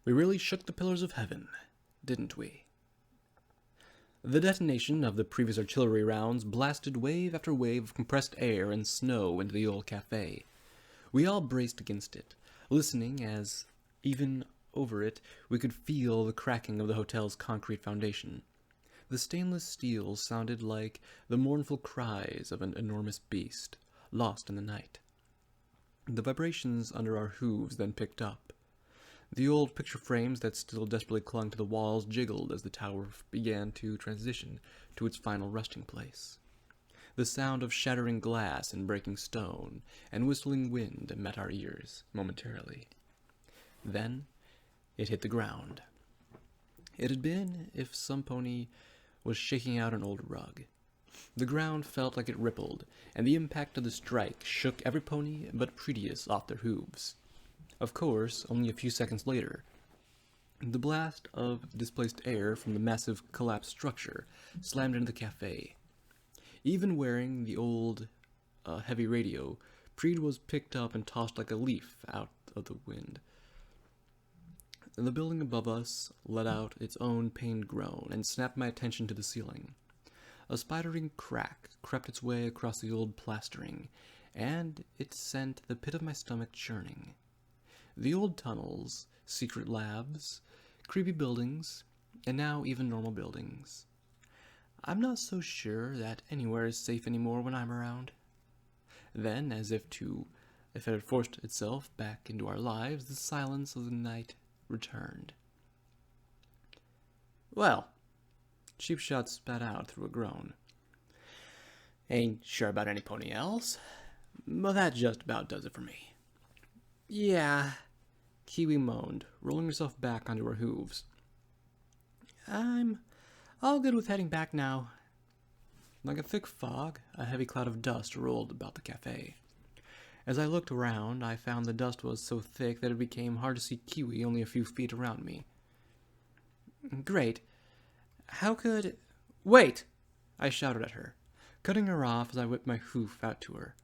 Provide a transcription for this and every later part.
We really shook the pillars of heaven, didn't we? The detonation of the previous artillery rounds blasted wave after wave of compressed air and snow into the old cafe. We all braced against it, listening as, even over it, we could feel the cracking of the hotel's concrete foundation. The stainless steel sounded like the mournful cries of an enormous beast, lost in the night. The vibrations under our hooves then picked up. The old picture frames that still desperately clung to the walls jiggled as the tower began to transition to its final resting place. The sound of shattering glass and breaking stone and whistling wind met our ears momentarily. Then it hit the ground. It had been if some pony was shaking out an old rug. The ground felt like it rippled, and the impact of the strike shook every pony but Pretius off their hooves. Of course, only a few seconds later, the blast of displaced air from the massive collapsed structure slammed into the cafe. Even wearing the old, heavy radio, Pred was picked up and tossed like a leaf out of the wind. The building above us let out its own pained groan and snapped my attention to the ceiling. A spidering crack crept its way across the old plastering, and it sent the pit of my stomach churning. The old tunnels, secret labs, creepy buildings, and now even normal buildings. I'm not so sure that anywhere is safe anymore when I'm around. Then, as if it had forced itself back into our lives, the silence of the night returned. Well, Cheapshot spat out through a groan. Ain't sure about any pony else, but that just about does it for me. Yeah, Kiwi moaned, rolling herself back onto her hooves. I'm all good with heading back now. Like a thick fog, a heavy cloud of dust rolled about the cafe. As I looked around, I found the dust was so thick that it became hard to see Kiwi only a few feet around me. Great. How could... Wait! I shouted at her, cutting her off as I whipped my hoof out to her.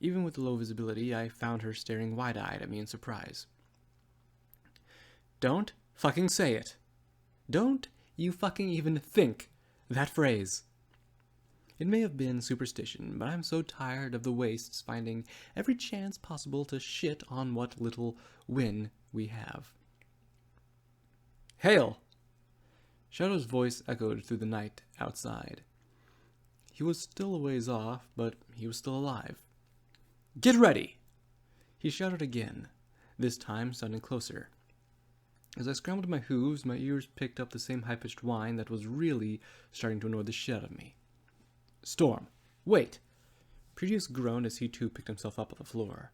Even with the low visibility, I found her staring wide-eyed at me in surprise. Don't fucking say it. Don't you fucking even think that phrase. It may have been superstition, but I'm so tired of the wastes finding every chance possible to shit on what little win we have. Hail! Shadow's voice echoed through the night outside. He was still a ways off, but he was still alive. Get ready! He shouted again, this time sounding closer. As I scrambled my hooves, my ears picked up the same high-pitched whine that was really starting to annoy the shit out of me. Storm, wait! Pretius groaned as he too picked himself up off the floor.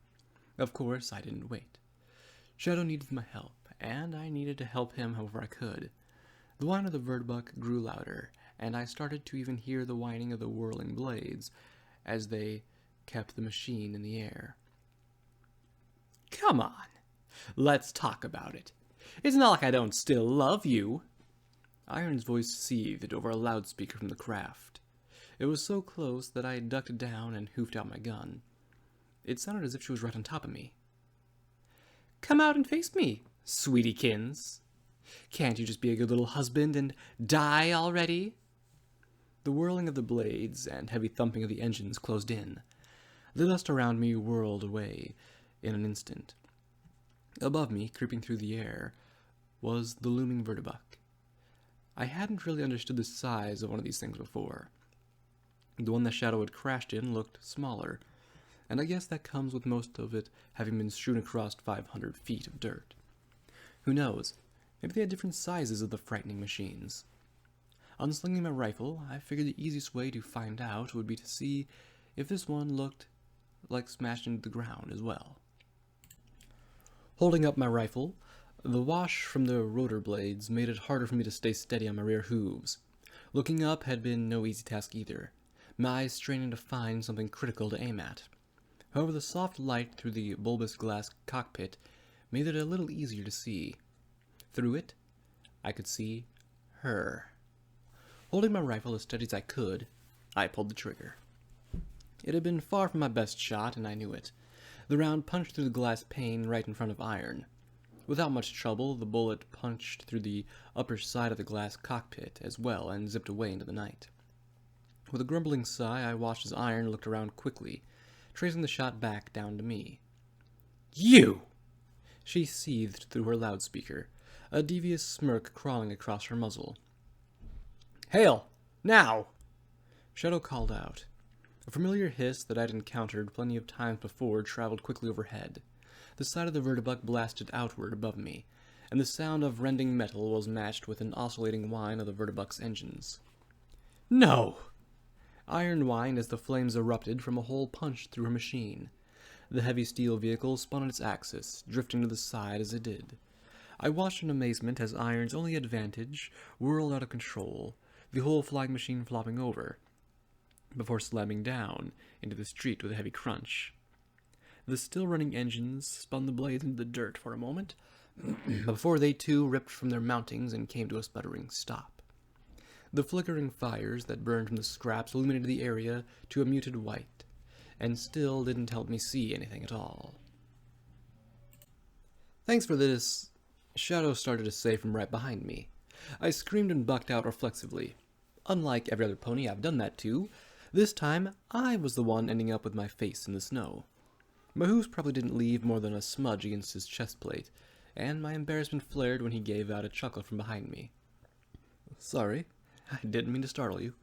Of course, I didn't wait. Shadow needed my help, and I needed to help him however I could. The whine of the vertbuck grew louder, and I started to even hear the whining of the whirling blades as they kept the machine in the air. Come on, let's talk about it. It's not like I don't still love you. Iron's voice seethed over a loudspeaker from the craft. It was so close that I ducked down and hoofed out my gun. It sounded as if she was right on top of me. Come out and face me, sweetiekins. Can't you just be a good little husband and die already? The whirling of the blades and heavy thumping of the engines closed in. The dust around me whirled away in an instant. Above me, creeping through the air, was the looming vertibuck. I hadn't really understood the size of one of these things before. The one that Shadow had crashed in looked smaller, and I guess that comes with most of it having been strewn across 500 feet of dirt. Who knows? Maybe they had different sizes of the frightening machines. Unslinging my rifle, I figured the easiest way to find out would be to see if this one looked like smashed into the ground as well. Holding up my rifle, the wash from the rotor blades made it harder for me to stay steady on my rear hooves. Looking up had been no easy task either, my eyes straining to find something critical to aim at. However, the soft light through the bulbous glass cockpit made it a little easier to see. Through it, I could see her. Holding my rifle as steady as I could, I pulled the trigger. It had been far from my best shot, and I knew it. The round punched through the glass pane right in front of Iron. Without much trouble, the bullet punched through the upper side of the glass cockpit as well and zipped away into the night. With a grumbling sigh, I watched as Iron looked around quickly, tracing the shot back down to me. "You!" She seethed through her loudspeaker, a devious smirk crawling across her muzzle. "Hail! Now!" Shadow called out. A familiar hiss that I'd encountered plenty of times before traveled quickly overhead. The side of the vertibuck blasted outward above me, and the sound of rending metal was matched with an oscillating whine of the vertibuck's engines. "No!" Iron whined as the flames erupted from a hole punched through her machine. The heavy steel vehicle spun on its axis, drifting to the side as it did. I watched in amazement as Iron's only advantage whirled out of control, the whole flying machine flopping over, before slamming down into the street with a heavy crunch. The still-running engines spun the blades into the dirt for a moment, before they too ripped from their mountings and came to a sputtering stop. The flickering fires that burned from the scraps illuminated the area to a muted white, and still didn't help me see anything at all. "Thanks for this," Shadow started to say from right behind me. I screamed and bucked out reflexively. Unlike every other pony I've done that to, this time I was the one ending up with my face in the snow. My hooves probably didn't leave more than a smudge against his chest plate, and my embarrassment flared when he gave out a chuckle from behind me. "Sorry, I didn't mean to startle you,"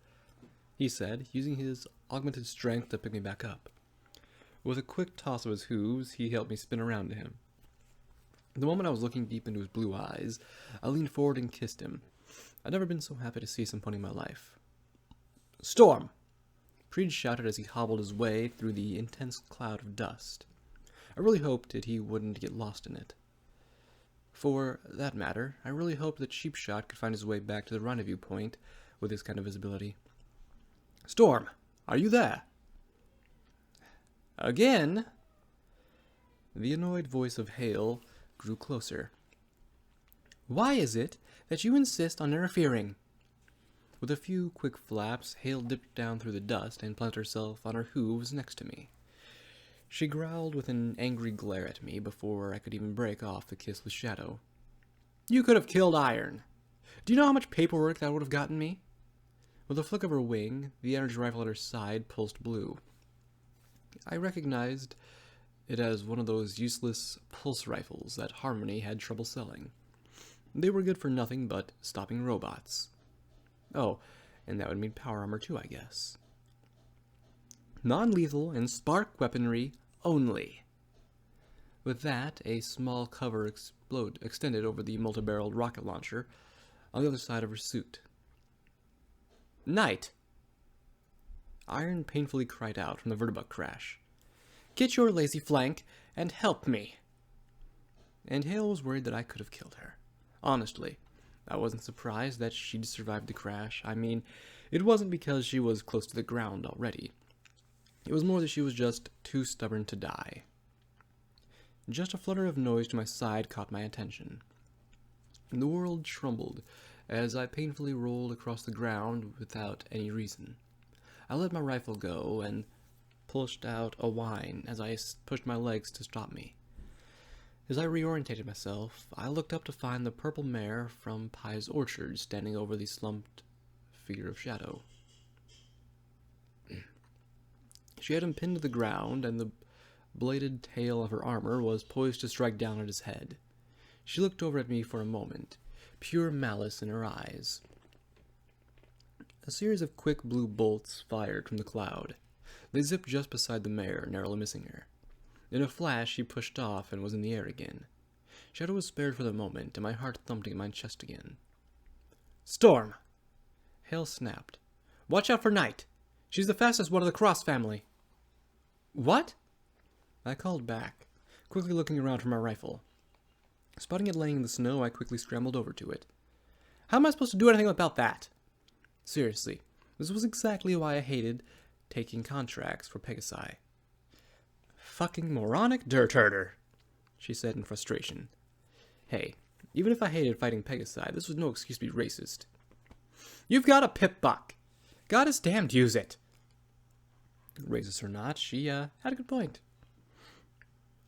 he said, using his augmented strength to pick me back up. With a quick toss of his hooves, he helped me spin around to him. The moment I was looking deep into his blue eyes, I leaned forward and kissed him. I'd never been so happy to see some pony in my life. "Storm!" Preed shouted as he hobbled his way through the intense cloud of dust. I really hoped that he wouldn't get lost in it. For that matter, I really hoped that Sheepshot could find his way back to the rendezvous point with this kind of visibility. "Storm, are you there?" "Again?" The annoyed voice of Hale grew closer. "Why is it that you insist on interfering?" With a few quick flaps, Hale dipped down through the dust and planted herself on her hooves next to me. She growled with an angry glare at me before I could even break off the kiss with Shadow. "You could have killed Iron. Do you know how much paperwork that would have gotten me?" With a flick of her wing, the energy rifle at her side pulsed blue. I recognized it as one of those useless pulse rifles that Harmony had trouble selling. They were good for nothing but stopping robots. Oh, and that would mean power armor too, I guess. Non-lethal and spark weaponry only. With that, a small cover extended over the multi-barreled rocket launcher on the other side of her suit. "Knight!" Iron painfully cried out from the vertibuck crash. "Get your lazy flank and help me!" And Hale was worried that I could have killed her. Honestly, I wasn't surprised that she'd survived the crash. I mean, it wasn't because she was close to the ground already. It was more that she was just too stubborn to die. Just a flutter of noise to my side caught my attention. The world trembled as I painfully rolled across the ground without any reason. I let my rifle go and pushed out a whine as I pushed my legs to stop me. As I reorientated myself, I looked up to find the purple mare from Pye's orchard standing over the slumped figure of Shadow. She had him pinned to the ground, and the bladed tail of her armor was poised to strike down at his head. She looked over at me for a moment, pure malice in her eyes. A series of quick blue bolts fired from the cloud. They zipped just beside the mare, narrowly missing her. In a flash, she pushed off and was in the air again. Shadow was spared for the moment, and my heart thumped in my chest again. "Storm!" Hale snapped. "Watch out for Knight. She's the fastest one of the Cross family." "What?" I called back, quickly looking around for my rifle. Spotting it laying in the snow, I quickly scrambled over to it. "How am I supposed to do anything about that?" Seriously, this was exactly why I hated taking contracts for Pegasi. "Fucking moronic dirt herder," she said in frustration. Hey, even if I hated fighting Pegasi, this was no excuse to be racist. "You've got a pip buck. Goddess damned use it." Racist or not, she had a good point.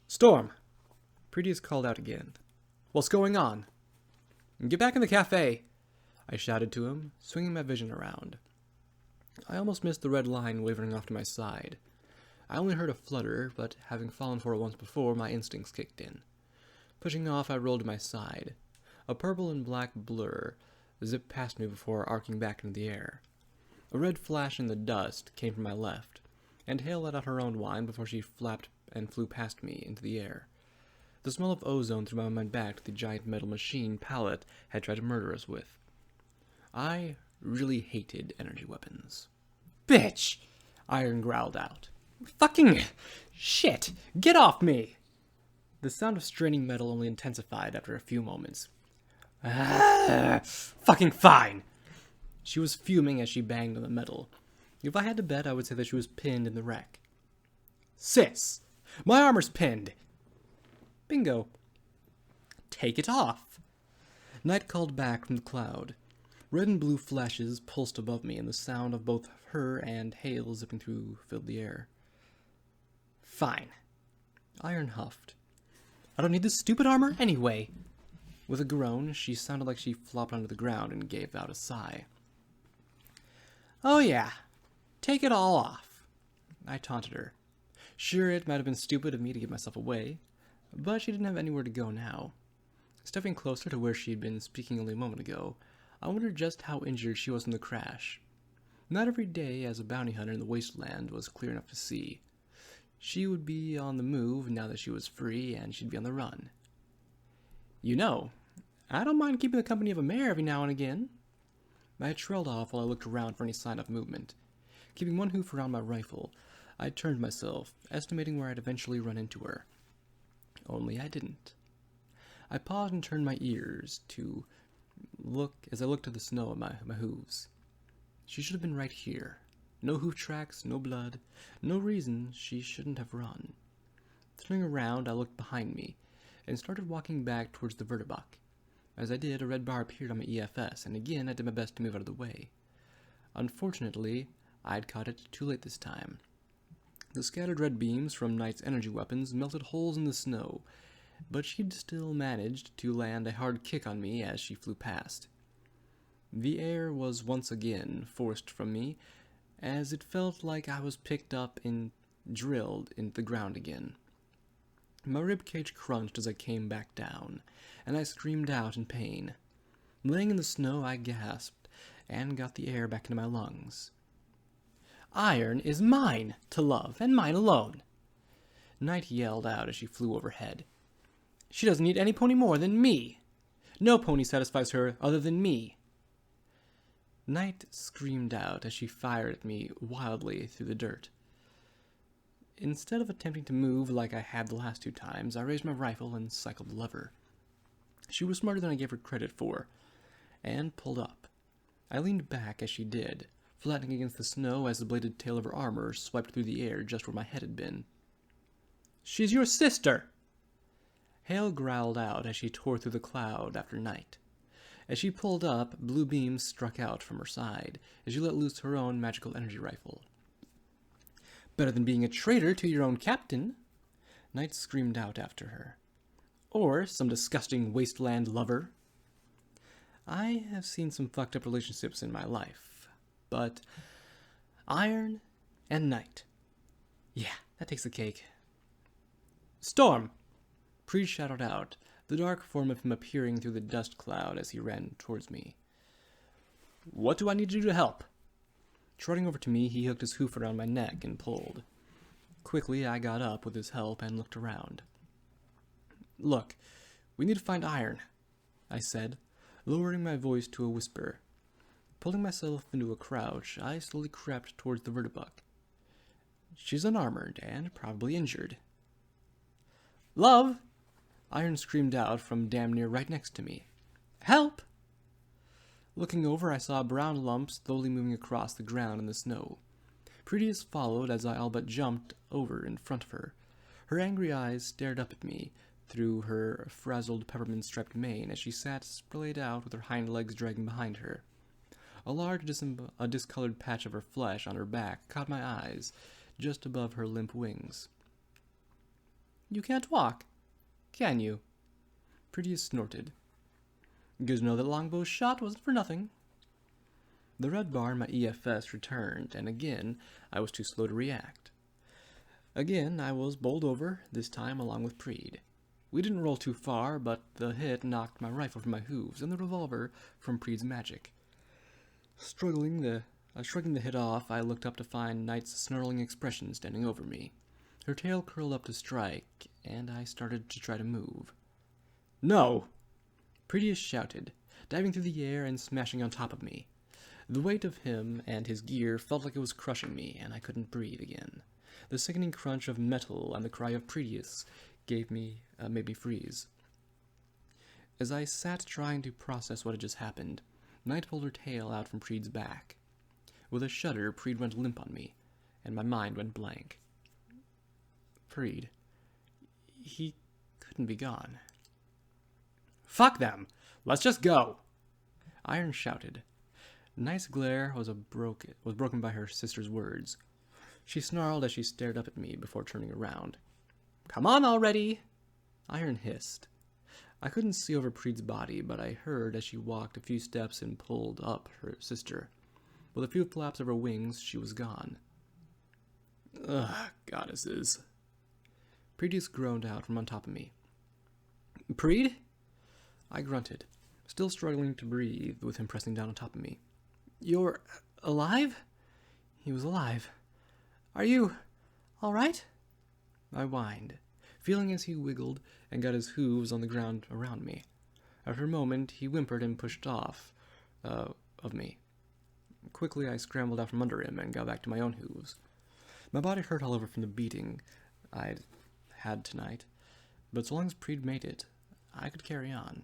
"Storm!" Prettius called out again. What's going on? Get back in the cafe, I shouted to him, swinging my vision around. I almost missed the red line wavering off to my side. I only heard a flutter, but having fallen for it once before, my instincts kicked in. Pushing off, I rolled to my side. A purple and black blur zipped past me before arcing back into the air. A red flash in the dust came from my left, and Hale let out her own whine before she flapped and flew past me into the air. The smell of ozone threw my mind back to the giant metal machine Pallet had tried to murder us with. I really hated energy weapons. Bitch! Iron growled out. Fucking shit! Get off me! The sound of straining metal only intensified after a few moments. Fucking fine! She was fuming as she banged on the metal. If I had to bet, I would say that she was pinned in the wreck. Sis! My armor's pinned! Bingo. Take it off! Night called back from the cloud. Red and blue flashes pulsed above me, and the sound of both her and Hale zipping through filled the air. Fine. Iron huffed. I don't need this stupid armor anyway. With a groan, she sounded like she flopped onto the ground and gave out a sigh. Oh yeah, take it all off. I taunted her. Sure, it might have been stupid of me to give myself away, but she didn't have anywhere to go now. Stepping closer to where she had been speaking only a moment ago, I wondered just how injured she was from the crash. Not every day as a bounty hunter in the wasteland was clear enough to see. She would be on the move now that she was free, and she'd be on the run. You know, I don't mind keeping the company of a mare every now and again. I trailed off while I looked around for any sign of movement. Keeping one hoof around my rifle, I turned myself, estimating where I'd eventually run into her. Only I didn't. I paused and turned my ears to look as I looked at the snow at my hooves. She should have been right here. No hoof tracks, no blood, no reason she shouldn't have run. Turning around, I looked behind me and started walking back towards the vertibuck. As I did, a red bar appeared on my EFS, and again I did my best to move out of the way. Unfortunately, I'd caught it too late this time. The scattered red beams from Knight's energy weapons melted holes in the snow, but she'd still managed to land a hard kick on me as she flew past. The air was once again forced from me, as it felt like I was picked up and drilled into the ground again. My ribcage crunched as I came back down, and I screamed out in pain. Laying in the snow, I gasped and got the air back into my lungs. Iron is mine to love, and mine alone. Night yelled out as she flew overhead. She doesn't need any pony more than me. No pony satisfies her other than me. Night screamed out as she fired at me wildly through the dirt. Instead of attempting to move like I had the last two times, I raised my rifle and cycled the lever. She was smarter than I gave her credit for, and pulled up. I leaned back as she did, flattening against the snow as the bladed tail of her armor swiped through the air just where my head had been. She's your sister! Hale growled out as she tore through the cloud after Night. As she pulled up, blue beams struck out from her side as she let loose her own magical energy rifle. Better than being a traitor to your own captain, Night screamed out after her. Or some disgusting wasteland lover. I have seen some fucked up relationships in my life, but Iron and Night. Yeah, that takes the cake. Storm! Preed shouted out, the dark form of him appearing through the dust cloud as he ran towards me. What do I need to do to help? Trotting over to me, he hooked his hoof around my neck and pulled. Quickly, I got up with his help and looked around. Look, we need to find Iron, I said, lowering my voice to a whisper. Pulling myself into a crouch, I slowly crept towards the vertibuck. She's unarmored and probably injured. Love! Iron screamed out from damn near right next to me. Help! Looking over, I saw a brown lump slowly moving across the ground in the snow. Preetius followed as I all but jumped over in front of her. Her angry eyes stared up at me through her frazzled peppermint-striped mane as she sat splayed out with her hind legs dragging behind her. A large discolored patch of her flesh on her back caught my eyes, just above her limp wings. You can't walk, can you? Prettiest snorted. Good to know that Longbow's shot wasn't for nothing. The red bar in my EFS returned, and again I was too slow to react. Again I was bowled over, this time along with Preed. We didn't roll too far, but the hit knocked my rifle from my hooves and the revolver from Preed's magic. Shrugging the hit off, I looked up to find Knight's snarling expression standing over me. Her tail curled up to strike, and I started to try to move. "No!" Prettiest shouted, diving through the air and smashing on top of me. The weight of him and his gear felt like it was crushing me, and I couldn't breathe again. The sickening crunch of metal and the cry of Prettiest made me freeze. As I sat trying to process what had just happened, Knight pulled her tail out from Preed's back. With a shudder, Preed went limp on me, and my mind went blank. Preed. He couldn't be gone. "Fuck them! Let's just go!" Iron shouted. Knight's glare was broken by her sister's words. She snarled as she stared up at me before turning around. "Come on already!" Iron hissed. I couldn't see over Preed's body, but I heard as she walked a few steps and pulled up her sister. With a few flaps of her wings, she was gone. Ugh, goddesses. Preed groaned out from on top of me. "Preed?" I grunted, still struggling to breathe with him pressing down on top of me. "You're alive?" He was alive. "Are you all right?" I whined, feeling as he wiggled and got his hooves on the ground around me. After a moment, he whimpered and pushed off of me. Quickly, I scrambled out from under him and got back to my own hooves. My body hurt all over from the beating I'd had tonight, but so long as Preed made it, I could carry on.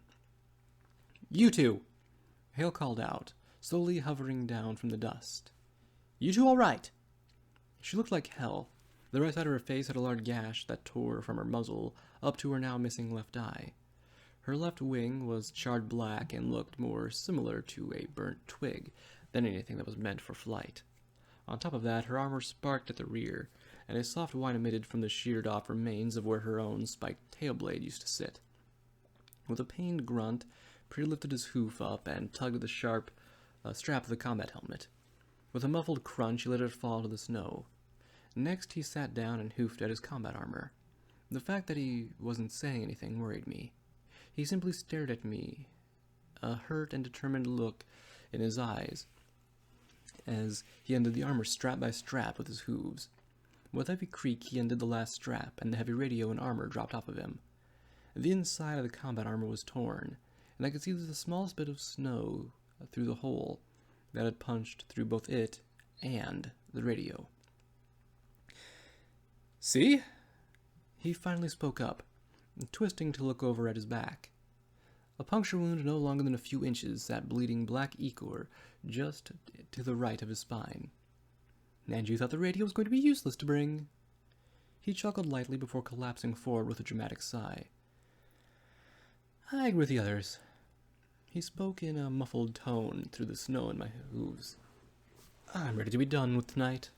"You two!" Hale called out, slowly hovering down from the dust. "You two all right?" She looked like hell. The right side of her face had a large gash that tore from her muzzle up to her now missing left eye. Her left wing was charred black and looked more similar to a burnt twig than anything that was meant for flight. On top of that, her armor sparked at the rear, and a soft whine emitted from the sheared-off remains of where her own spiked tail blade used to sit. With a pained grunt, Preed lifted his hoof up and tugged at the sharp strap of the combat helmet. With a muffled crunch, he let it fall to the snow. Next, he sat down and hoofed at his combat armor. The fact that he wasn't saying anything worried me. He simply stared at me, a hurt and determined look in his eyes, as he undid the armor strap by strap with his hooves. With every creak, he undid the last strap, and the heavy radio and armor dropped off of him. The inside of the combat armor was torn, and I could see the smallest bit of snow through the hole that had punched through both it and the radio. "See?" He finally spoke up, twisting to look over at his back. A puncture wound no longer than a few inches sat bleeding black ichor just to the right of his spine. "And you thought the radio was going to be useless to bring?" He chuckled lightly before collapsing forward with a dramatic sigh. "I agree with the others." He spoke in a muffled tone through the snow in my hooves. "I'm ready to be done with tonight."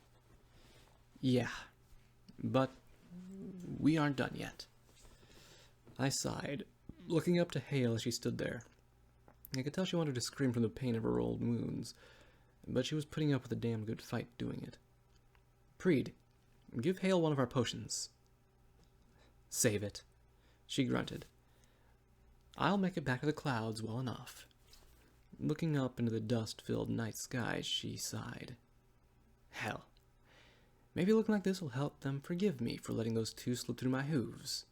"Yeah, but we aren't done yet." I sighed, looking up to Hale as she stood there. I could tell she wanted to scream from the pain of her old wounds, but she was putting up with a damn good fight doing it. "Preed, give Hale one of our potions." "Save it," she grunted. "I'll make it back to the clouds well enough." Looking up into the dust-filled night sky, she sighed. "Hell, maybe looking like this will help them forgive me for letting those two slip through my hooves."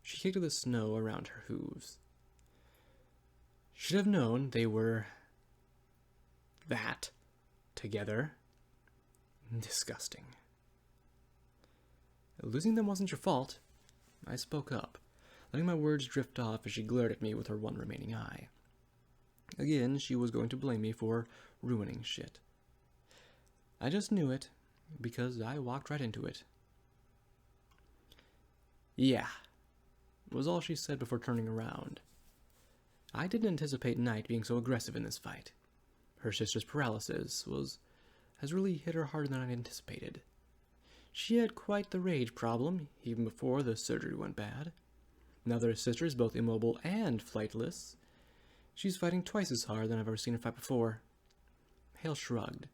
She kicked at the snow around her hooves. "Should have known they were that together. Disgusting." "Losing them wasn't your fault." I spoke up, letting my words drift off as she glared at me with her one remaining eye. Again, she was going to blame me for ruining shit. I just knew it, because I walked right into it. "Yeah," was all she said before turning around. I didn't anticipate Knight being so aggressive in this fight. Her sister's paralysis has really hit her harder than I anticipated. She had quite the rage problem, even before the surgery went bad. Now that her sister is both immobile and flightless, she's fighting twice as hard than I've ever seen her fight before. Hale shrugged.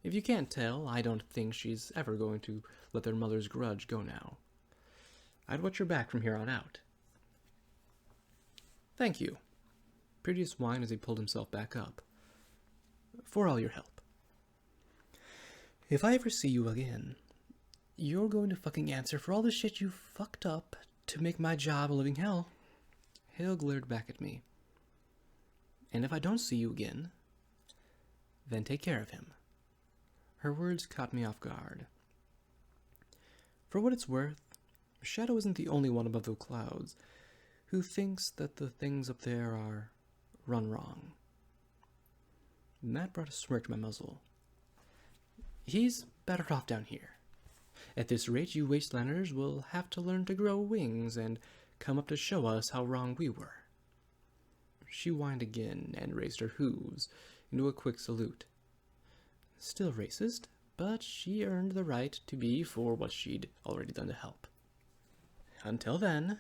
If you can't tell, I don't think she's ever going to let their mother's grudge go now. I'd watch your back from here on out. Thank you. Proteus whined as he pulled himself back up. For all your help. If I ever see you again, you're going to fucking answer for all the shit you fucked up to make my job a living hell. Hale glared back at me. And if I don't see you again, then take care of him. Her words caught me off guard. For what it's worth, Shadow isn't the only one above the clouds who thinks that the things up there are run wrong. And that brought a smirk to my muzzle. He's better off down here. At this rate, you wastelanders will have to learn to grow wings and come up to show us how wrong we were. She whined again and raised her hooves into a quick salute. Still racist, but she earned the right to be for what she'd already done to help. Until then...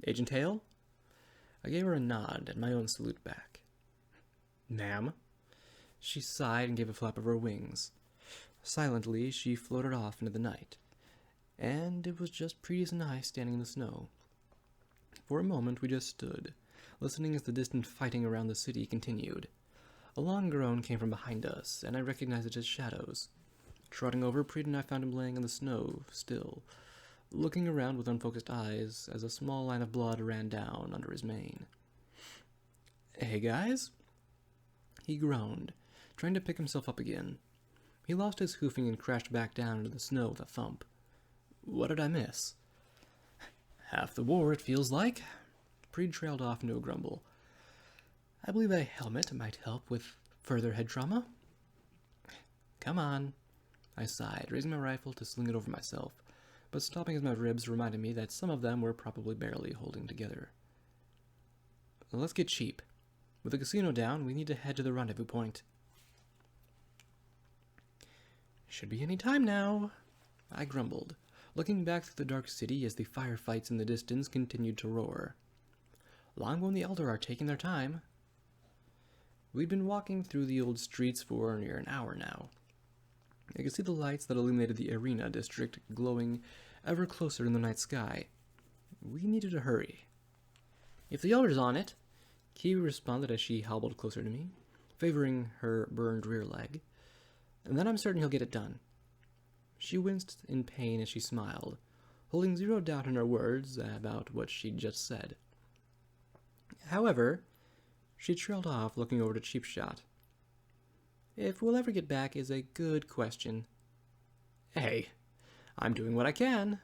Agent Hale? I gave her a nod and my own salute back. Ma'am? She sighed and gave a flap of her wings. Silently, she floated off into the night, and it was just Proteus and I standing in the snow. For a moment, we just stood, listening as the distant fighting around the city continued. A long groan came from behind us, and I recognized it as Shadow's. Trotting over, Preet and I found him laying in the snow, still, looking around with unfocused eyes as a small line of blood ran down under his mane. Hey, guys? He groaned, trying to pick himself up again. He lost his hoofing and crashed back down into the snow with a thump. What did I miss? Half the war, it feels like. Preet trailed off into a grumble. I believe a helmet might help with further head trauma. Come on, I sighed, raising my rifle to sling it over myself, but stopping as my ribs reminded me that some of them were probably barely holding together. Let's get cheap. With the casino down, we need to head to the rendezvous point. Should be any time now, I grumbled, looking back through the dark city as the firefights in the distance continued to roar. Longo and the Elder are taking their time. We'd been walking through the old streets for near an hour now. I could see the lights that illuminated the arena district glowing ever closer in the night sky. We needed to hurry. If the Elder's on it, Kiwi responded as she hobbled closer to me, favoring her burned rear leg. And then I'm certain he'll get it done. She winced in pain as she smiled, holding zero doubt in her words about what she'd just said. However, she trailed off, looking over to Cheap Shot. If we'll ever get back is a good question. Hey, I'm doing what I can,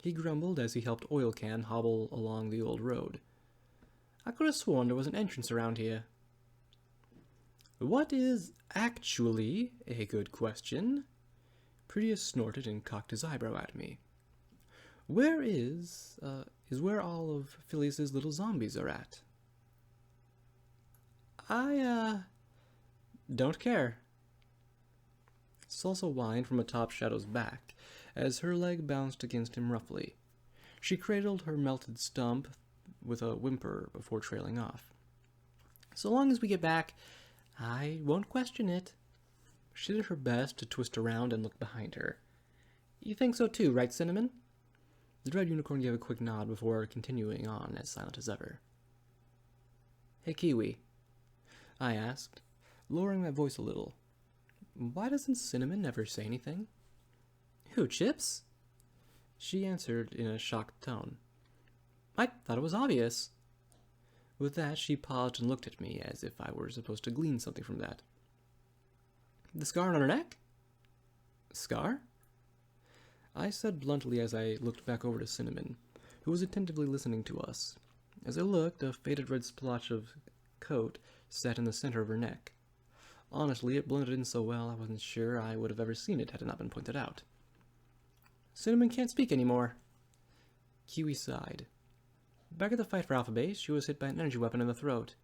he grumbled as he helped Oil Can hobble along the old road. I could have sworn there was an entrance around here. What is actually a good question? Proteus snorted and cocked his eyebrow at me. Where is where all of Phileas's little zombies are at? I don't care. Salsa whined from atop Shadow's back as her leg bounced against him roughly. She cradled her melted stump with a whimper before trailing off. So long as we get back, I won't question it. She did her best to twist around and look behind her. You think so too, right, Cinnamon? The Dread Unicorn gave a quick nod before continuing on as silent as ever. Hey, Kiwi, I asked, lowering my voice a little. Why doesn't Cinnamon ever say anything? Who, Chips? She answered in a shocked tone. I thought it was obvious. With that, she paused and looked at me as if I were supposed to glean something from that. The scar on her neck? Scar? I said bluntly as I looked back over to Cinnamon, who was attentively listening to us. As I looked, a faded red splotch of coat sat in the center of her neck. Honestly, it blended in so well I wasn't sure I would have ever seen it had it not been pointed out. Cinnamon can't speak anymore. Kiwi sighed. Back at the fight for Alpha Base, she was hit by an energy weapon in the throat.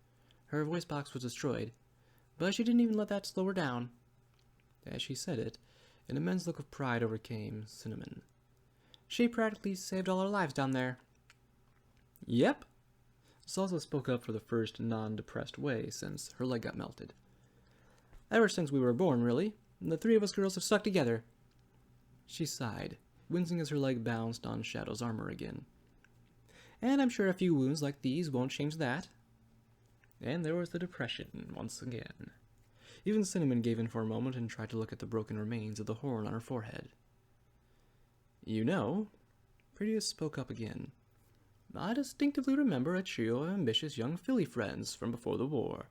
Her voice box was destroyed, but she didn't even let that slow her down. As she said it, an immense look of pride overcame Cinnamon. She practically saved all our lives down there. Yep. Salsa spoke up for the first non-depressed way since her leg got melted. Ever since we were born, really. The three of us girls have stuck together. She sighed, wincing as her leg bounced on Shadow's armor again. And I'm sure a few wounds like these won't change that. And there was the depression once again. Even Cinnamon gave in for a moment and tried to look at the broken remains of the horn on her forehead. You know, Prettiest spoke up again. I distinctively remember a trio of ambitious young filly friends from before the war.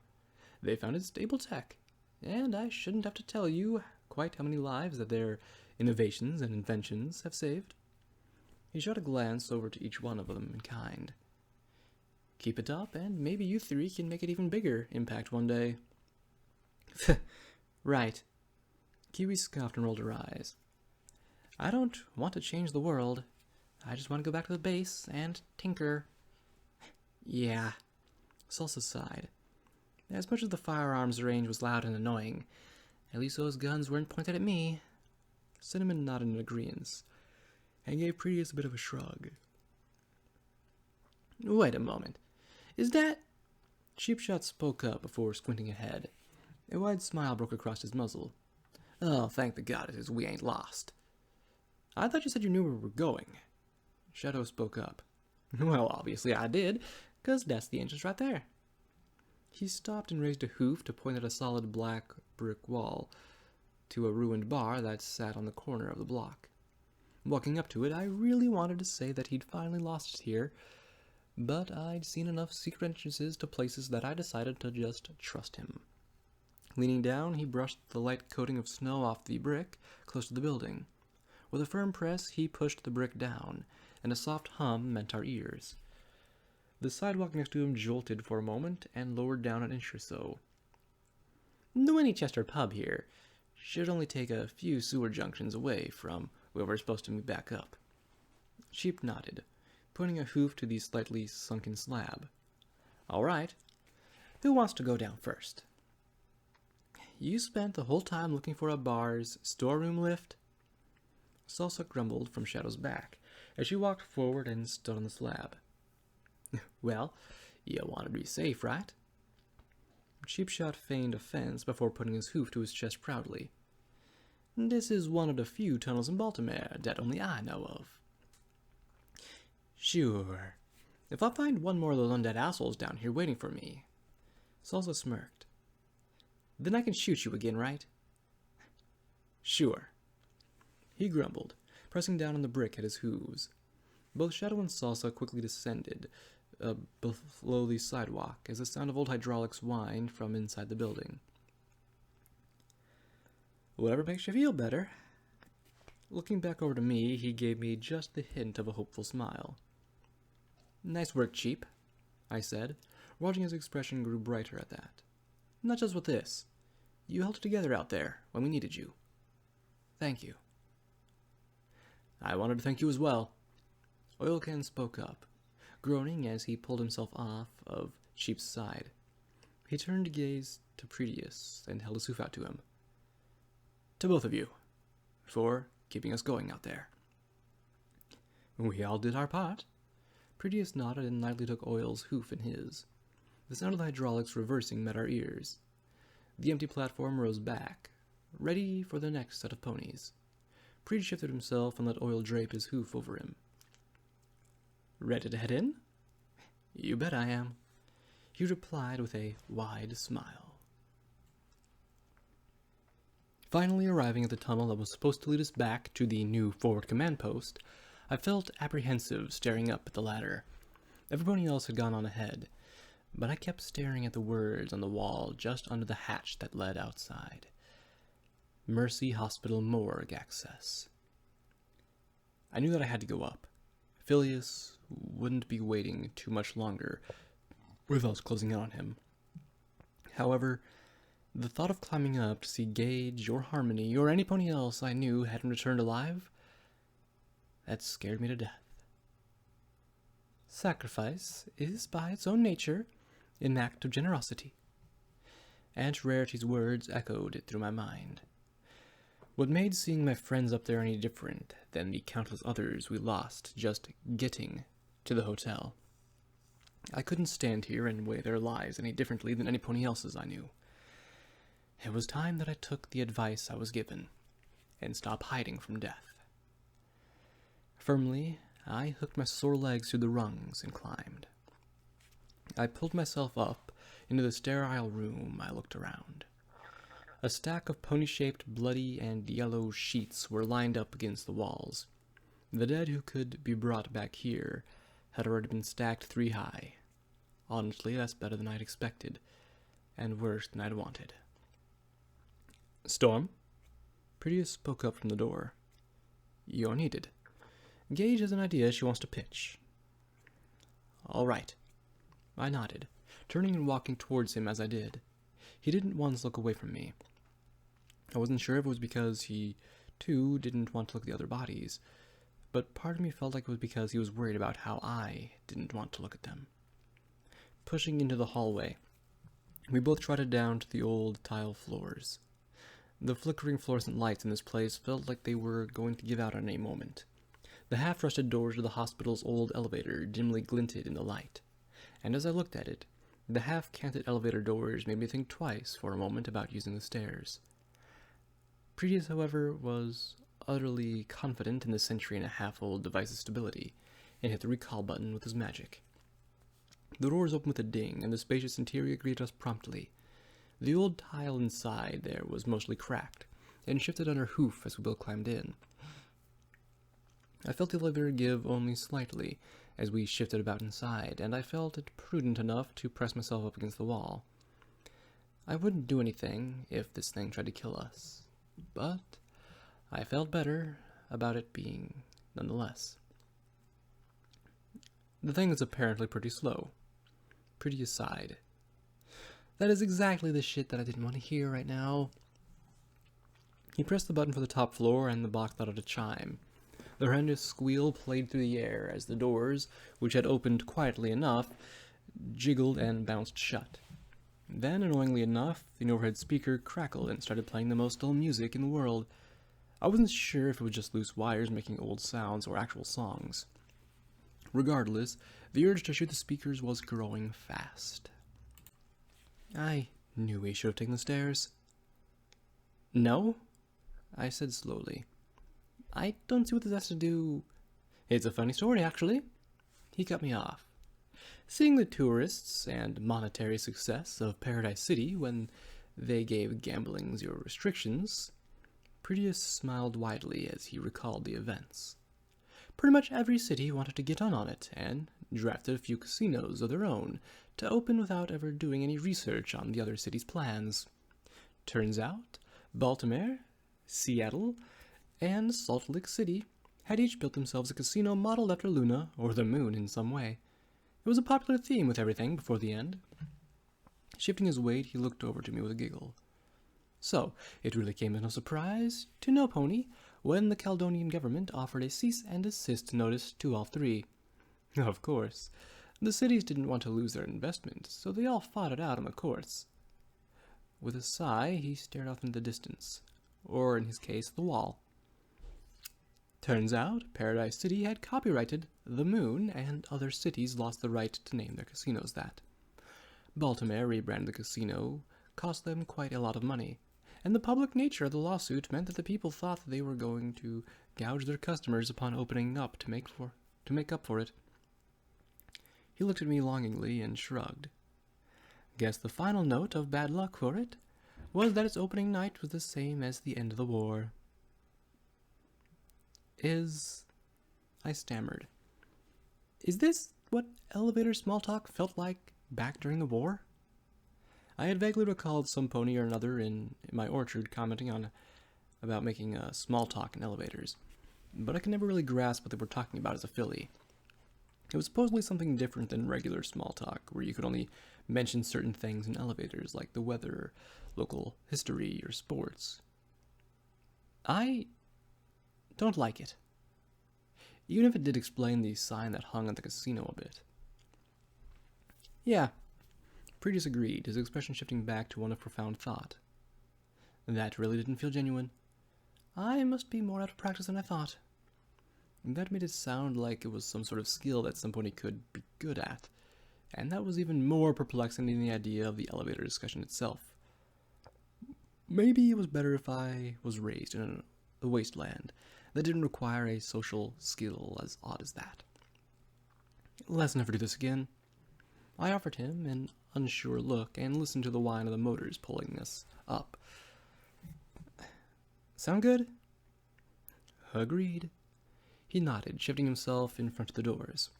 They founded Stable Tech, and I shouldn't have to tell you quite how many lives that their innovations and inventions have saved. He shot a glance over to each one of them in kind. Keep it up, and maybe you three can make it even bigger impact one day. Right. Kiwi scoffed and rolled her eyes. I don't want to change the world. I just want to go back to the base and tinker. Yeah. Salsa sighed. As much as the firearms range was loud and annoying, at least those guns weren't pointed at me. Cinnamon nodded in agreeance, and gave Prettiest a bit of a shrug. Wait a moment. Is that... Sheepshot spoke up before squinting ahead. A wide smile broke across his muzzle. Oh, thank the goddesses we ain't lost. I thought you said you knew where we were going. Shadow spoke up. Well, obviously I did, 'cause that's the entrance right there. He stopped and raised a hoof to point at a solid black brick wall to a ruined bar that sat on the corner of the block. Walking up to it, I really wanted to say that he'd finally lost it here, but I'd seen enough secret entrances to places that I decided to just trust him. Leaning down, he brushed the light coating of snow off the brick close to the building. With a firm press, he pushed the brick down, and a soft hum met our ears. The sidewalk next to him jolted for a moment and lowered down an inch or so. The Winchester pub here should only take a few sewer junctions away from where we're supposed to meet back up. Sheep nodded, pointing a hoof to the slightly sunken slab. All right. Who wants to go down first? You spent the whole time looking for a bar's storeroom lift? Salsa grumbled from Shadow's back as she walked forward and stood on the slab. Well, you want to be safe, right? Sheepshot feigned offense before putting his hoof to his chest proudly. This is one of the few tunnels in Baltimore that only I know of. Sure. If I find one more of those undead assholes down here waiting for me. Salsa smirked. Then I can shoot you again, right? Sure. He grumbled, pressing down on the brick at his hooves. Both Shadow and Salsa quickly descended below the sidewalk as the sound of old hydraulics whined from inside the building. Whatever makes you feel better. Looking back over to me, he gave me just the hint of a hopeful smile. Nice work, Cheap, I said, watching his expression grew brighter at that. Not just with this. You held it together out there when we needed you. Thank you. I wanted to thank you as well. Oilcan spoke up, groaning as he pulled himself off of Sheep's side. He turned to gaze to Prettiest and held his hoof out to him. To both of you, for keeping us going out there. We all did our part. Prettiest nodded and lightly took Oil's hoof in his. The sound of the hydraulics reversing met our ears. The empty platform rose back, ready for the next set of ponies. Pretty shifted himself and let Oil drape his hoof over him. Ready to head in? You bet I am, he replied with a wide smile. Finally arriving at the tunnel that was supposed to lead us back to the new forward command post, I felt apprehensive staring up at the ladder. Everybody else had gone on ahead, but I kept staring at the words on the wall just under the hatch that led outside. Mercy Hospital Morgue Access. I knew that I had to go up. Phileas wouldn't be waiting too much longer with us closing in on him. However, the thought of climbing up to see Gage or Harmony or any pony else I knew hadn't returned alive, that scared me to death. Sacrifice is by its own nature an act of generosity. Aunt Rarity's words echoed through my mind. What made seeing my friends up there any different than the countless others we lost just getting to the hotel? I couldn't stand here and weigh their lives any differently than any pony else's I knew. It was time that I took the advice I was given and stopped hiding from death. Firmly, I hooked my sore legs through the rungs and climbed. I pulled myself up into the sterile room. I looked around. A stack of pony-shaped, bloody, and yellow sheets were lined up against the walls. The dead who could be brought back here had already been stacked 3 high. Honestly, that's better than I'd expected, and worse than I'd wanted. "Storm?" Prettius spoke up from the door. "You're needed. Gage has an idea she wants to pitch." "All right." I nodded, turning and walking towards him as I did. He didn't once look away from me. I wasn't sure if it was because he, too, didn't want to look at the other bodies, but part of me felt like it was because he was worried about how I didn't want to look at them. Pushing into the hallway, we both trotted down to the old tile floors. The flickering fluorescent lights in this place felt like they were going to give out at any moment. The half-rusted doors of the hospital's old elevator dimly glinted in the light, and as I looked at it, the half-canted elevator doors made me think twice for a moment about using the stairs. Prettius, however, was utterly confident in the century-and-a-half-old device's stability, and hit the recall button with his magic. The doors opened with a ding, and the spacious interior greeted us promptly. The old tile inside there was mostly cracked, and shifted under hoof as we both climbed in. I felt the elevator give only slightly as we shifted about inside, and I felt it prudent enough to press myself up against the wall. I wouldn't do anything if this thing tried to kill us, but I felt better about it being nonetheless. "The thing is apparently pretty slow." Pretty sighed. "That is exactly the shit that I didn't want to hear right now." He pressed the button for the top floor, and the box let out a chime. The horrendous squeal played through the air as the doors, which had opened quietly enough, jiggled and bounced shut. Then, annoyingly enough, the overhead speaker crackled and started playing the most dull music in the world. I wasn't sure if it was just loose wires making old sounds or actual songs. Regardless, the urge to shoot the speakers was growing fast. I knew we should have taken the stairs. "No?" I said slowly. "I don't see what this has to do—" "It's a funny story, actually." He cut me off. "Seeing the tourists and monetary success of Paradise City when they gave gambling 0 restrictions," Prettius smiled widely as he recalled the events. "Pretty much every city wanted to get on it, and drafted a few casinos of their own to open without ever doing any research on the other cities' plans. Turns out, Baltimore, Seattle, and Salt Lake City had each built themselves a casino modeled after Luna or the moon in some way. It was a popular theme with everything before the end." Shifting his weight, he looked over to me with a giggle. "So, it really came as no surprise to no pony when the Caledonian government offered a cease and desist notice to all 3. Of course, the cities didn't want to lose their investment, so they all fought it out in the courts." With a sigh, he stared off into the distance, or in his case, the wall. "Turns out, Paradise City had copyrighted the moon, and other cities lost the right to name their casinos that. Baltimore rebranded the casino, cost them quite a lot of money, and the public nature of the lawsuit meant that the people thought that they were going to gouge their customers upon opening up to make up for it." He looked at me longingly and shrugged. "Guess the final note of bad luck for it was that its opening night was the same as the end of the war." I stammered. "Is this what elevator small talk felt like back during the war?" I had vaguely recalled some pony or another in my orchard commenting about making small talk in elevators, but I could never really grasp what they were talking about as a filly. It was supposedly something different than regular small talk, where you could only mention certain things in elevators, like the weather, local history, or sports. I don't like it, even if it did explain the sign that hung at the casino a bit. "Yeah," Prettius agreed, his expression shifting back to one of profound thought. "That really didn't feel genuine. I must be more out of practice than I thought. That made it sound like it was some sort of skill that somebody could be good at, and that was even more perplexing than the idea of the elevator discussion itself. Maybe it was better if I was raised in a wasteland that didn't require a social skill as odd as that. Let's never do this again. I offered him an unsure look and listened to the whine of the motors pulling us up. Sound good? Agreed. He nodded, shifting himself in front of the doors.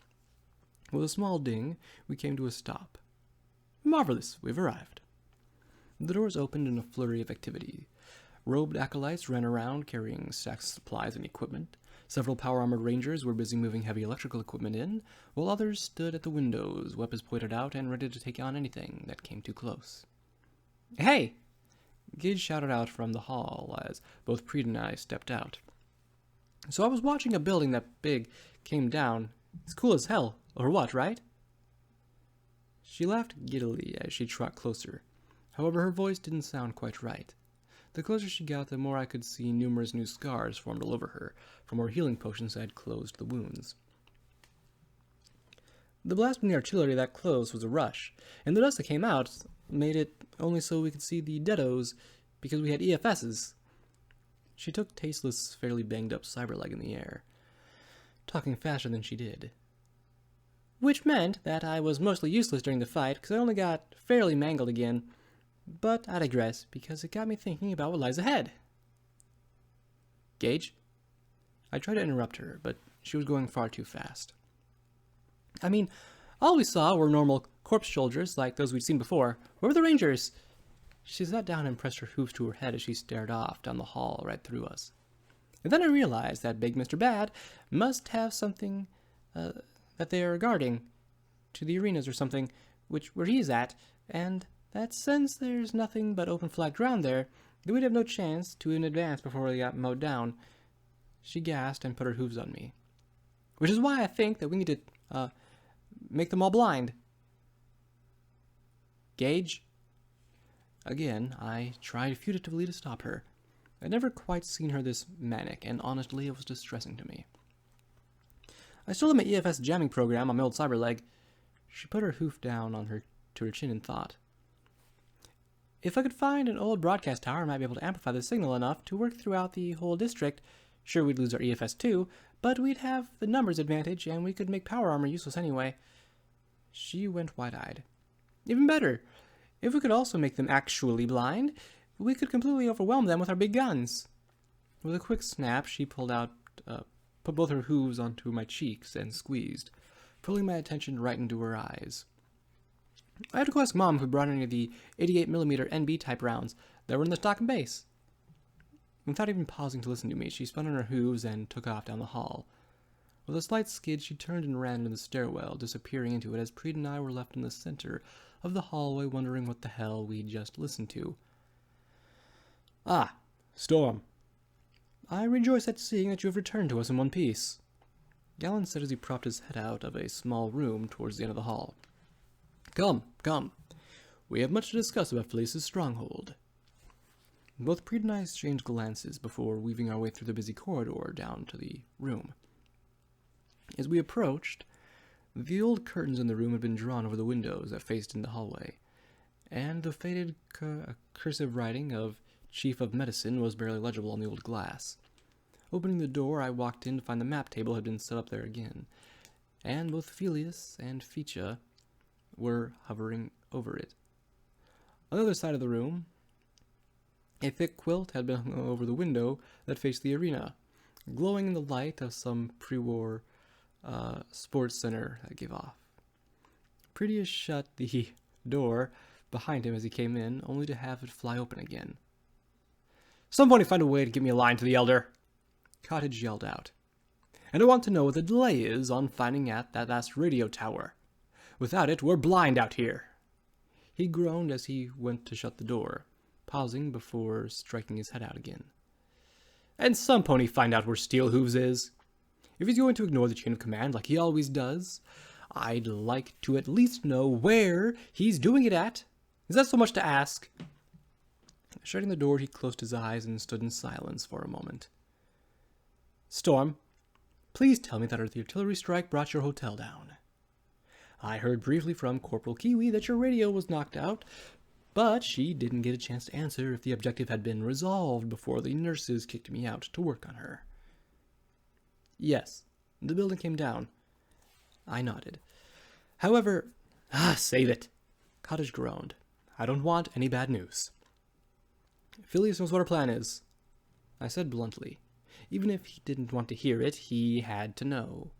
With a small ding, we came to a stop. Marvelous, we've arrived. The doors opened in a flurry of activity. Robed acolytes ran around carrying stacks of supplies and equipment. Several power-armored rangers were busy moving heavy electrical equipment in, while others stood at the windows, weapons pointed out and ready to take on anything that came too close. Hey! Gage shouted out from the hall as both Preet and I stepped out. So I was watching a building that big came down. It's cool as hell, or what, right? She laughed giddily as she trotted closer. However, her voice didn't sound quite right. The closer she got, the more I could see numerous new scars formed all over her, from where healing potions had closed the wounds. The blast from the artillery that close was a rush, and the dust that came out made it only so we could see the deados because we had EFSs. She took tasteless, fairly banged-up cyberleg in the air, talking faster than she did. Which meant that I was mostly useless during the fight, because I only got fairly mangled again. But I digress, because it got me thinking about what lies ahead. Gage? I tried to interrupt her, but she was going far too fast. I mean, all we saw were normal corpse soldiers like those we'd seen before. Where were the rangers? She sat down and pressed her hooves to her head as she stared off down the hall right through us. And then I realized that big Mr. Bad must have something that they are guarding to the arenas or something, where he's at, and that since there's nothing but open flat ground there, that we'd have no chance to in advance before we got mowed down. She gasped and put her hooves on me. Which is why I think that we need to make them all blind. Gage? Again, I tried futilely to stop her. I'd never quite seen her this manic, and honestly, it was distressing to me. I still had my EFS jamming program on my old cyberleg. She put her hoof down to her chin in thought. If I could find an old broadcast tower, I might be able to amplify the signal enough to work throughout the whole district. Sure, we'd lose our EFS too, but we'd have the numbers advantage, and we could make power armor useless anyway. She went wide-eyed. Even better, if we could also make them actually blind, we could completely overwhelm them with our big guns. With a quick snap, she put both her hooves onto my cheeks and squeezed, pulling my attention right into her eyes. I had to go ask Mom if we brought any of the 88mm NB type rounds that were in the stock and base. Without even pausing to listen to me, she spun on her hooves and took off down the hall. With a slight skid, she turned and ran into the stairwell, disappearing into it as Preet and I were left in the center of the hallway wondering what the hell we'd just listened to. Ah, Storm. I rejoice at seeing that you have returned to us in one piece, Gallon said as he propped his head out of a small room towards the end of the hall. Come, come. We have much to discuss about Felice's stronghold. Both Preet and I exchanged glances before weaving our way through the busy corridor down to the room. As we approached, the old curtains in the room had been drawn over the windows that faced in the hallway, and the faded cursive writing of Chief of Medicine was barely legible on the old glass. Opening the door, I walked in to find the map table had been set up there again, and both Felius and Ficha were hovering over it. On the other side of the room, a thick quilt had been hung over the window that faced the arena, glowing in the light of some pre-war sports center that gave off. Prettius shut the door behind him as he came in, only to have it fly open again. Somebody find a way to get me a line to the Elder, Cottage yelled out. And I want to know what the delay is on finding out that last radio tower. Without it, we're blind out here. He groaned as he went to shut the door, pausing before striking his head out again. And some pony find out where Steel Hooves is. If he's going to ignore the chain of command like he always does, I'd like to at least know where he's doing it at. Is that so much to ask? Shutting the door, he closed his eyes and stood in silence for a moment. "Storm, please tell me that the artillery strike brought your hotel down. I heard briefly from Corporal Kiwi that your radio was knocked out, but she didn't get a chance to answer if the objective had been resolved before the nurses kicked me out to work on her." "Yes, the building came down." I nodded. "However—" "Save it," Cottage groaned. "I don't want any bad news." "Phileas knows what our plan is," I said bluntly. Even if he didn't want to hear it, he had to know.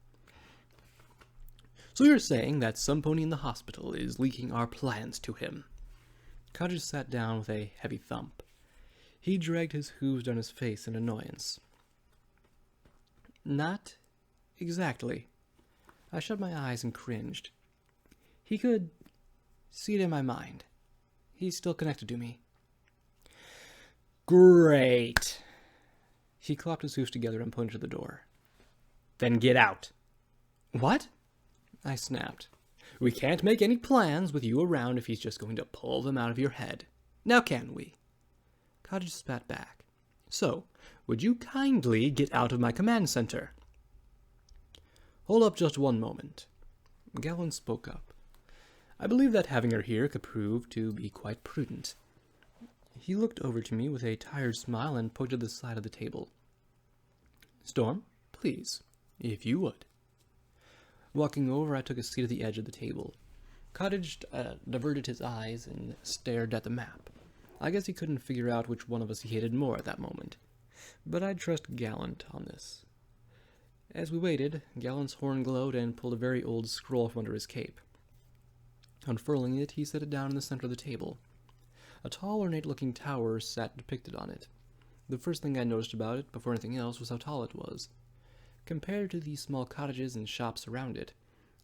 "So you're saying that some pony in the hospital is leaking our plans to him?" Cottage sat down with a heavy thump. He dragged his hooves down his face in annoyance. "Not exactly." I shut my eyes and cringed. He could see it in my mind. He's still connected to me. "Great." He clapped his hooves together and pointed to the door. "Then get out." "What?" I snapped. "We can't make any plans with you around if he's just going to pull them out of your head. Now can we?" Cottage spat back. "So, would you kindly get out of my command center?" "Hold up just one moment." Gallon spoke up. "I believe that having her here could prove to be quite prudent." He looked over to me with a tired smile and pointed to the side of the table. "Storm, please, if you would." Walking over, I took a seat at the edge of the table. Cottage diverted his eyes and stared at the map. I guess he couldn't figure out which one of us he hated more at that moment. But I'd trust Gallant on this. As we waited, Gallant's horn glowed and pulled a very old scroll from under his cape. Unfurling it, he set it down in the center of the table. A tall, ornate-looking tower sat depicted on it. The first thing I noticed about it, before anything else, was how tall it was. Compared to the small cottages and shops around it,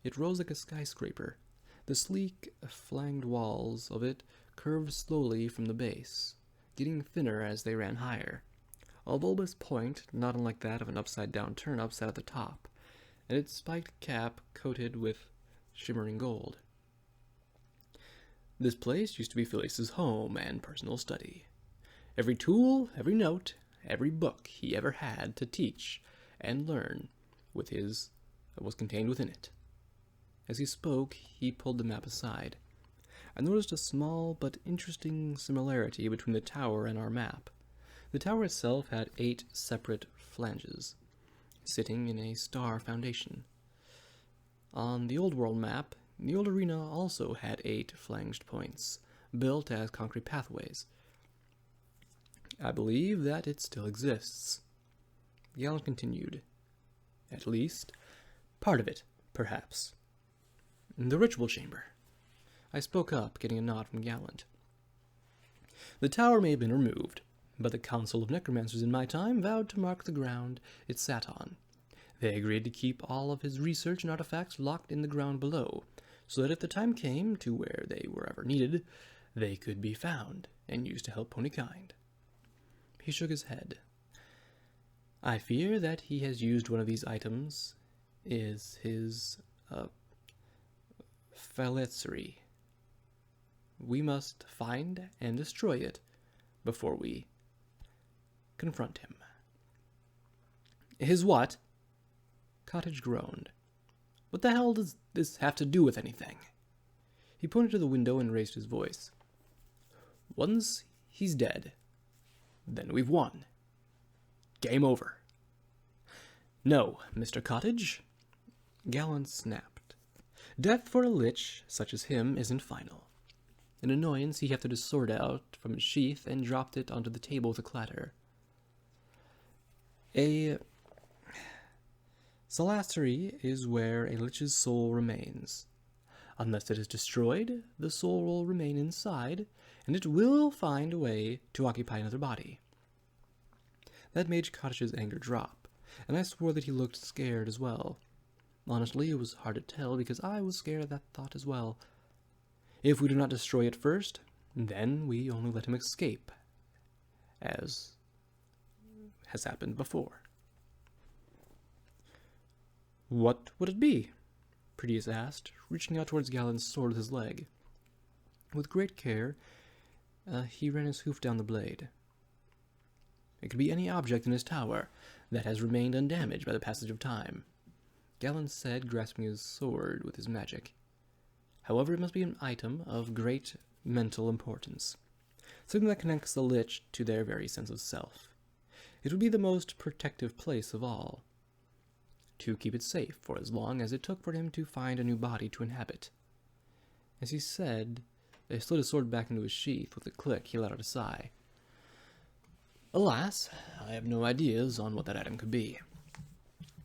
it rose like a skyscraper. The sleek, flanged walls of it curved slowly from the base, getting thinner as they ran higher. A bulbous point, not unlike that of an upside-down turnip, sat at the top, and its spiked cap coated with shimmering gold. This place used to be Phileas's home and personal study. Every tool, every note, every book he ever had to teach and learn was contained within it. As he spoke, he pulled the map aside. I noticed a small but interesting similarity between the tower and our map. The tower itself had 8 separate flanges, sitting in a star foundation. On the old world map, the old arena also had 8 flanged points, built as concrete pathways. I believe that it still exists. Gallant continued. At least, part of it, perhaps. The ritual chamber. I spoke up, getting a nod from Gallant. The tower may have been removed, but the Council of Necromancers in my time vowed to mark the ground it sat on. They agreed to keep all of his research and artifacts locked in the ground below, so that if the time came to where they were ever needed, they could be found and used to help ponykind. He shook his head. I fear that he has used one of these items is his phalanstery. We must find and destroy it before we confront him. His what? Cottage groaned. What the hell does this have to do with anything? He pointed to the window and raised his voice. Once he's dead, then we've won. Game over. No, Mr. Cottage. Gallant snapped. Death for a lich such as him isn't final. In annoyance, he hefted his sword out from his sheath and dropped it onto the table with a clatter. A phalanstery is where a lich's soul remains. Unless it is destroyed, the soul will remain inside, and it will find a way to occupy another body. That made Cottage's anger drop, and I swore that he looked scared as well. Honestly, it was hard to tell because I was scared of that thought as well. If we do not destroy it first, then we only let him escape, as has happened before. What would it be? Proteus asked, reaching out towards Gallant's sword with his leg. With great care, He ran his hoof down the blade. It could be any object in his tower that has remained undamaged by the passage of time, Galen said, grasping his sword with his magic. However, it must be an item of great mental importance, something that connects the Lich to their very sense of self. It would be the most protective place of all, to keep it safe for as long as it took for him to find a new body to inhabit. As he said, he slid his sword back into his sheath. With a click, he let out a sigh. Alas, I have no ideas on what that item could be.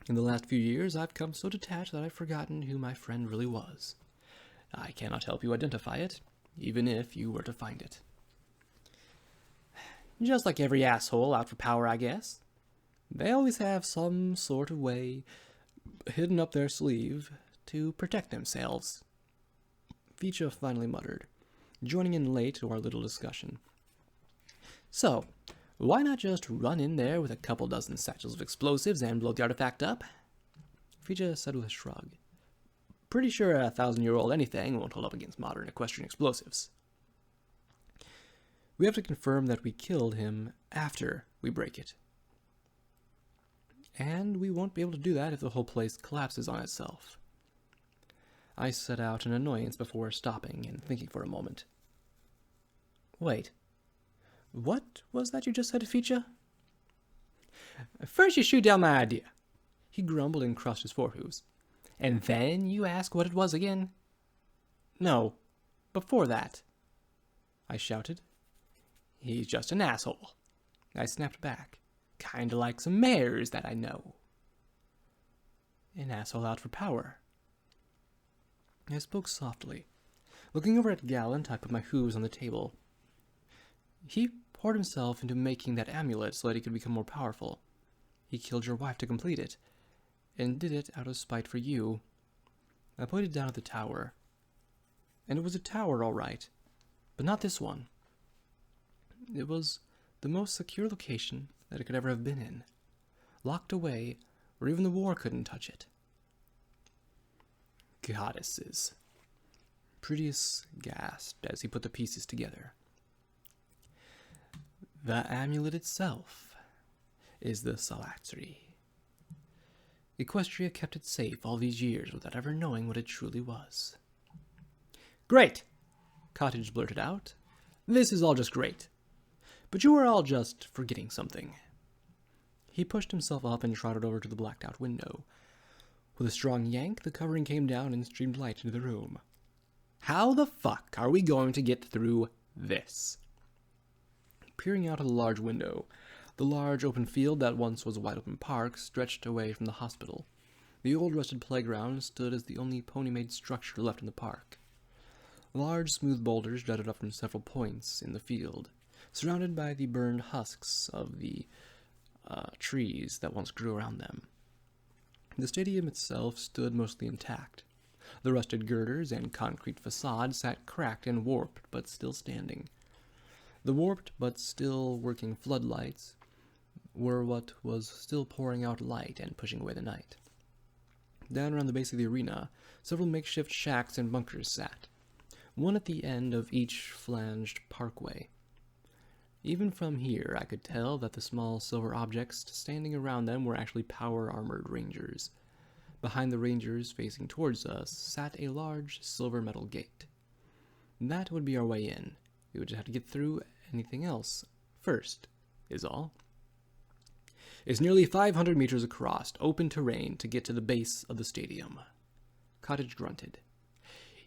In the last few years, I've come so detached that I've forgotten who my friend really was. I cannot help you identify it, even if you were to find it. Just like every asshole out for power, I guess. They always have some sort of way hidden up their sleeve to protect themselves. Ficha finally muttered, joining in late to our little discussion. So, why not just run in there with a couple dozen satchels of explosives and blow the artifact up? Ficha said with a shrug. Pretty sure a 1,000-year-old anything won't hold up against modern equestrian explosives. We have to confirm that we killed him after we break it. And we won't be able to do that if the whole place collapses on itself. I set out an annoyance before stopping and thinking for a moment. Wait. What was that you just said, Ficha? First you shoot down my idea. He grumbled and crossed his forehooves. And then you ask what it was again? No, before that. I shouted. He's just an asshole. I snapped back. Kinda like some mayors that I know. An asshole out for power. I spoke softly. Looking over at Gallant, I put my hooves on the table. He poured himself into making that amulet so that he could become more powerful. He killed your wife to complete it, and did it out of spite for you. I pointed down at the tower. And it was a tower, all right, but not this one. It was the most secure location that it could ever have been in, locked away where even the war couldn't touch it. Goddesses. Proteus gasped as he put the pieces together. The amulet itself is the Salaxery. Equestria kept it safe all these years without ever knowing what it truly was. Great! Cottage blurted out. This is all just great. But you are all just forgetting something. He pushed himself up and trotted over to the blacked-out window. With a strong yank, the covering came down and streamed light into the room. How the fuck are we going to get through this? Peering out of the large window, the large open field that once was a wide-open park stretched away from the hospital. The old rusted playground stood as the only pony-made structure left in the park. Large, smooth boulders jutted up from several points in the field, surrounded by the burned husks of the trees that once grew around them. The stadium itself stood mostly intact. The rusted girders and concrete facade sat cracked and warped, but still standing. The warped but still working floodlights were what was still pouring out light and pushing away the night. Down around the base of the arena, several makeshift shacks and bunkers sat, one at the end of each flanged parkway. Even from here, I could tell that the small silver objects standing around them were actually power-armored rangers. Behind the rangers, facing towards us, sat a large silver metal gate. That would be our way in. We would just have to get through anything else first, is all. It's nearly 500 meters across, open terrain to get to the base of the stadium. Cottage grunted.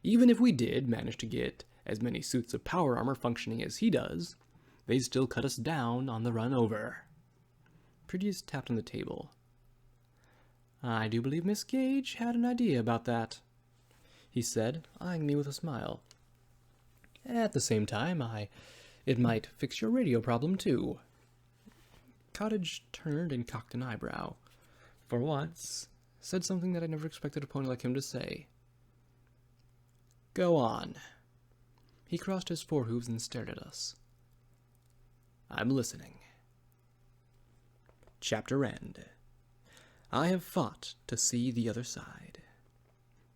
Even if we did manage to get as many suits of power armor functioning as he does, they'd still cut us down on the run over. Proteus tapped on the table. I do believe Miss Gage had an idea about that, he said, eyeing me with a smile. At the same time, it might fix your radio problem, too. Cottage turned and cocked an eyebrow. For once, said something that I never expected a pony like him to say. Go on. He crossed his forehooves and stared at us. I'm listening. Chapter end. I have fought to see the other side.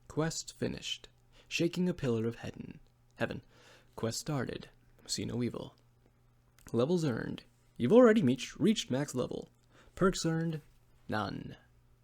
Quest finished. Shaking a pillar of heaven. Quest started. see no evil. Levels earned. You've already reached max level. Perks earned, none.